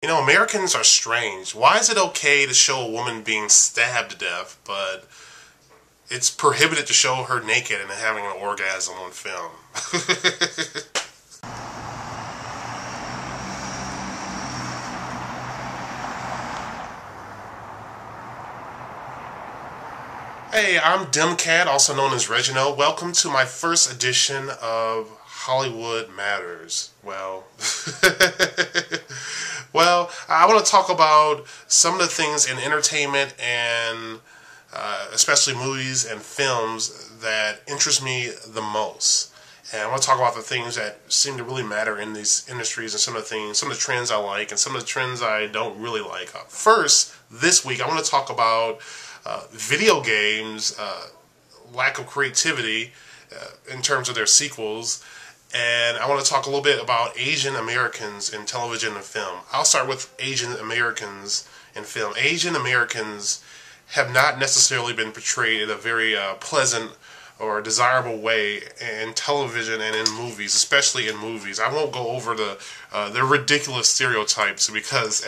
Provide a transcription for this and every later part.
You know, Americans are strange. Why is it okay to show a woman being stabbed to death, but it's prohibited to show her naked and having an orgasm on film? Hey, I'm Dimcat, also known as Reginald. Welcome to my first edition of Hollywood Matters. Well, I want to talk about some of the things in entertainment and especially movies and films that interest me the most. And I want to talk about the things that seem to really matter in these industries and some of the things, some of the trends I like and some of the trends I don't really like. First, this week, I want to talk about video games, lack of creativity in terms of their sequels, and I want to talk a little bit about Asian Americans in television and film. I'll start with Asian Americans in film. Asian Americans have not necessarily been portrayed in a very pleasant or desirable way in television and in movies, especially in movies. I won't go over the ridiculous stereotypes because,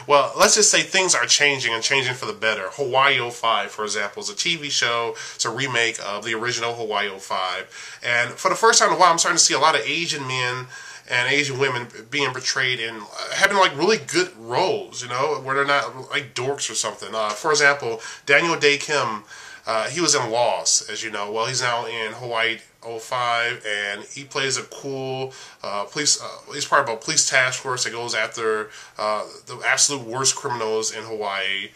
well, let's just say things are changing and changing for the better. Hawaii 5, for example, is a TV show. It's a remake of the original Hawaii 5. And for the first time in a while, I'm starting to see a lot of Asian men and Asian women being portrayed in having like really good roles, you know, where they're not like dorks or something. For example, Daniel Day Kim. He was in Lost, as you know. Well, he's now in Hawaii 05, and he plays a cool police. He's part of a police task force that goes after the absolute worst criminals in Hawaii.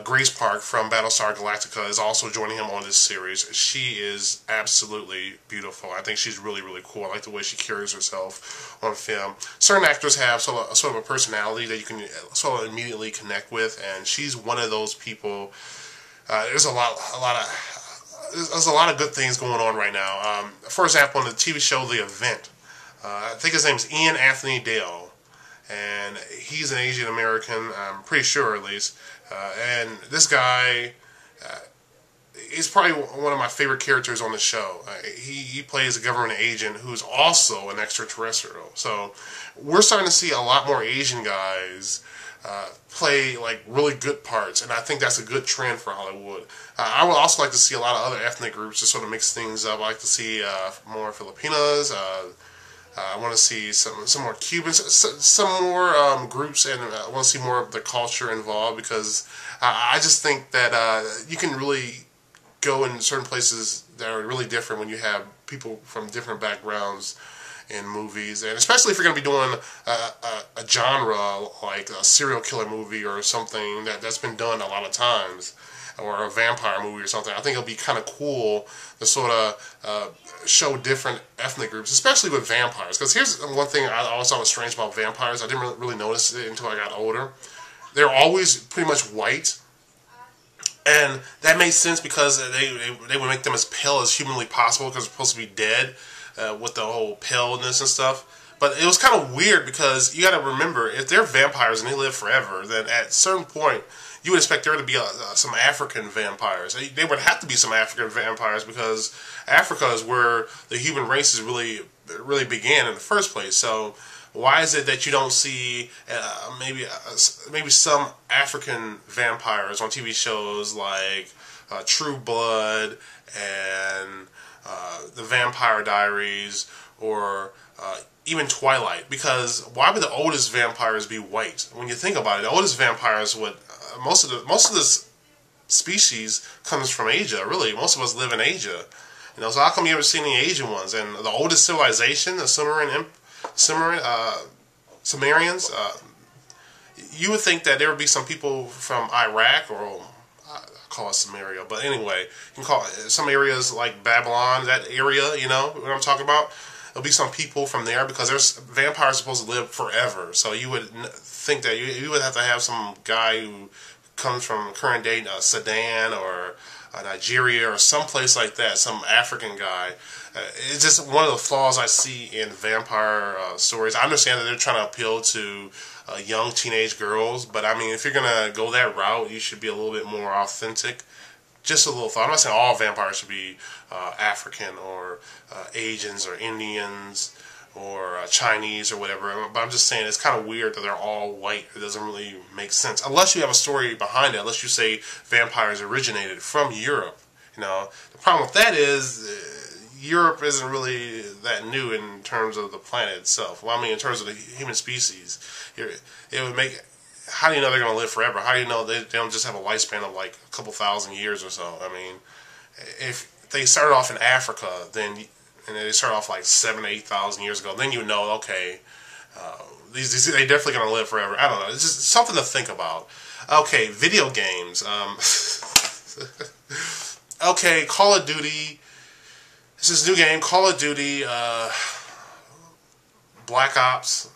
Grace Park from Battlestar Galactica is also joining him on this series. She is absolutely beautiful. I think she's really, really cool. I like the way she carries herself on film. Certain actors have sort of a personality that you can sort of immediately connect with, and she's one of those people. There's a lot of good things going on right now. For example, on the TV show The Event, I think his name's Ian Anthony Dale, and he's an Asian American. I'm pretty sure, at least. And this guy, he's probably one of my favorite characters on the show. He plays a government agent who's also an extraterrestrial. So we're starting to see a lot more Asian guys play like really good parts, and I think that's a good trend for Hollywood. I would also like to see a lot of other ethnic groups to sort of mix things up. I like to see more Filipinos. I want to see some more Cubans, some more groups, and I want to see more of the culture involved because I just think that you can really go in certain places that are really different when you have people from different backgrounds in movies, and especially if you're going to be doing a genre like a serial killer movie or something that's been done a lot of times, or a vampire movie or something. I think it'll be kind of cool to sort of show different ethnic groups, especially with vampires. Because here's one thing I always thought was strange about vampires. I didn't really notice it until I got older. They're always pretty much white. And that made sense because they would make them as pale as humanly possible because they're supposed to be dead. With the whole paleness and stuff. But it was kind of weird because you got to remember, if they're vampires and they live forever, then at a certain point, you would expect there to be some African vampires. They would have to be some African vampires because Africa is where the human races really began in the first place. So why is it that you don't see maybe some African vampires on TV shows like True Blood and The Vampire Diaries, or even Twilight? Because why would the oldest vampires be white? When you think about it, the oldest vampires would most of this species comes from Asia. Really, most of us live in Asia. You know, so how come you ever seen any Asian ones? And the oldest civilization, the Sumerians, you would think that there would be some people from Iraq, or call it Samaria, but anyway, you can call it some areas like Babylon, that area, you know what I'm talking about? There'll be some people from there because there's vampires supposed to live forever. So you would think that you would have to have some guy who comes from current day Sudan or Nigeria or someplace like that, some African guy. It's just one of the flaws I see in vampire stories. I understand that they're trying to appeal to young teenage girls, but I mean, if you're gonna go that route, you should be a little bit more authentic. Just a little thought. I'm not saying all vampires should be African or Asians or Indians or Chinese or whatever. But I'm just saying it's kind of weird that they're all white. It doesn't really make sense unless you have a story behind it. Unless you say vampires originated from Europe. You know, the problem with that is Europe isn't really that new in terms of the planet itself. Well, I mean, in terms of the human species, it would make. How do you know they're going to live forever? How do you know they don't just have a lifespan of like a couple thousand years or so? I mean, if they started off in Africa, then and they start off like 7,000 to 8,000 years ago, then you know, okay, these they definitely going to live forever. I don't know. It's just something to think about. Okay, video games. Okay, Call of Duty. This is a new game, Call of Duty, Black Ops.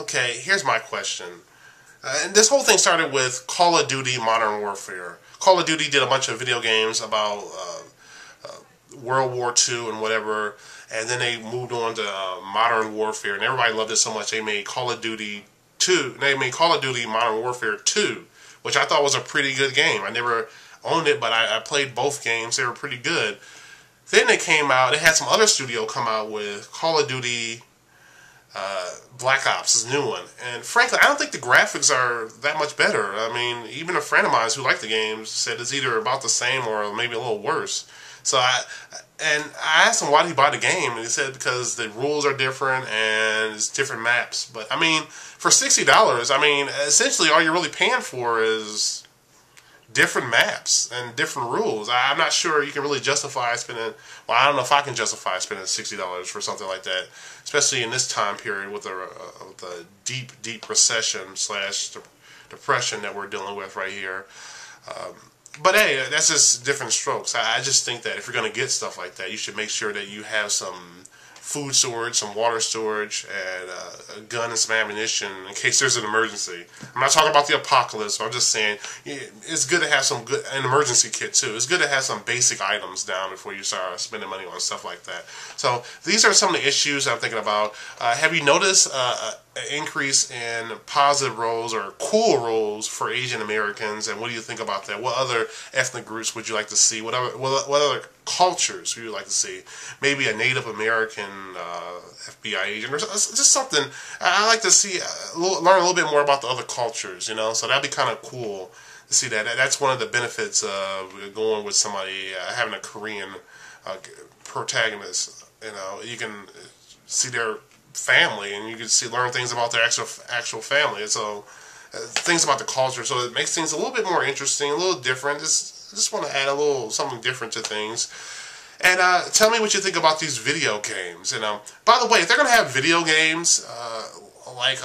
Okay, here's my question. And this whole thing started with Call of Duty Modern Warfare. Call of Duty did a bunch of video games about World War II and whatever, and then they moved on to Modern Warfare, and everybody loved it so much they made Call of Duty 2. They made Call of Duty Modern Warfare 2, which I thought was a pretty good game. I never owned it, but I played both games. They were pretty good. Then they came out, they had some other studio come out with Call of Duty Black Ops, this new one. And frankly, I don't think the graphics are that much better. I mean, even a friend of mine who liked the games said it's either about the same or maybe a little worse. So I asked him why did he buy the game, and he said because the rules are different and it's different maps. But I mean, for $60, I mean, essentially all you're really paying for is different maps and different rules. I'm not sure you can really justify spending. Well, I don't know if I can justify spending $60 for something like that, especially in this time period with the deep recession / depression that we're dealing with right here. But hey, that's just different strokes. I just think that if you're going to get stuff like that, you should make sure that you have some food storage, some water storage, and a gun and some ammunition in case there's an emergency. I'm not talking about the apocalypse, but I'm just saying it's good to have an emergency kit too. It's good to have some basic items down before you start spending money on stuff like that. So these are some of the issues I'm thinking about. Have you noticed an increase in positive roles or cool roles for Asian Americans, and what do you think about that? What other ethnic groups would you like to see? What other cultures would you like to see? Maybe a Native American FBI agent or just something. I like to see, learn a little bit more about the other cultures, you know, so that'd be kind of cool to see that. That's one of the benefits of going with somebody, having a Korean protagonist. You know, you can see their family, and you can learn things about their actual family. So things about the culture, so it makes things a little bit more interesting, a little different. Just want to add a little something different to things. And tell me what you think about these video games. And by the way, if they're gonna have video games like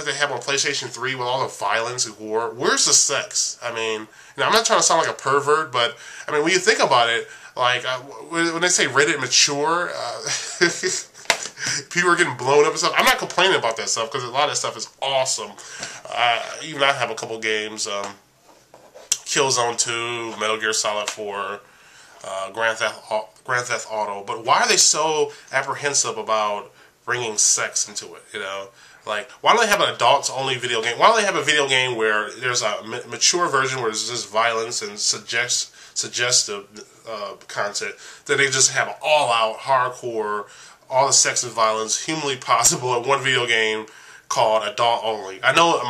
they have on PlayStation 3 with all the violence and war, where's the sex? I mean, you know, I'm not trying to sound like a pervert, but I mean, when you think about it, like when they say rated mature. People are getting blown up and stuff. I'm not complaining about that stuff because a lot of that stuff is awesome. Even I have a couple games, Killzone 2, Metal Gear Solid 4, Grand Theft Auto. But why are they so apprehensive about bringing sex into it? You know, like why don't they have an adults-only video game? Why don't they have a video game where there's a mature version where there's just violence and suggestive content, that they just have all-out hardcore, all the sex and violence humanly possible in one video game called adult only. I know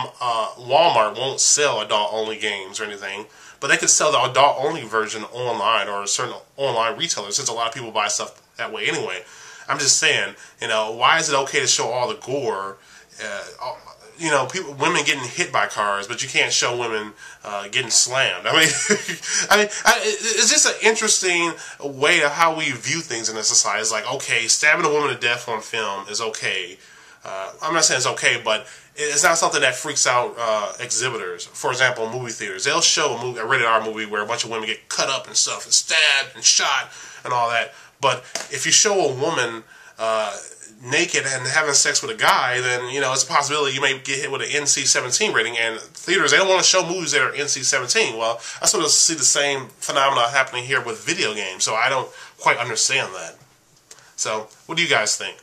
Walmart won't sell adult only games or anything, but they could sell the adult only version online or certain online retailers, since a lot of people buy stuff that way anyway. I'm just saying, you know, why is it okay to show all the gore? You know, women getting hit by cars, but you can't show women getting slammed. I mean, it's just an interesting way of how we view things in this society. It's like, okay, stabbing a woman to death on film is okay. I'm not saying it's okay, but it's not something that freaks out exhibitors. For example, movie theaters, they'll show a rated R movie where a bunch of women get cut up and stuff, and stabbed and shot and all that. But if you show a woman naked and having sex with a guy, then, you know, it's a possibility you may get hit with an NC-17 rating, and theaters, they don't want to show movies that are NC-17. Well, I sort of see the same phenomena happening here with video games, so I don't quite understand that. So, what do you guys think?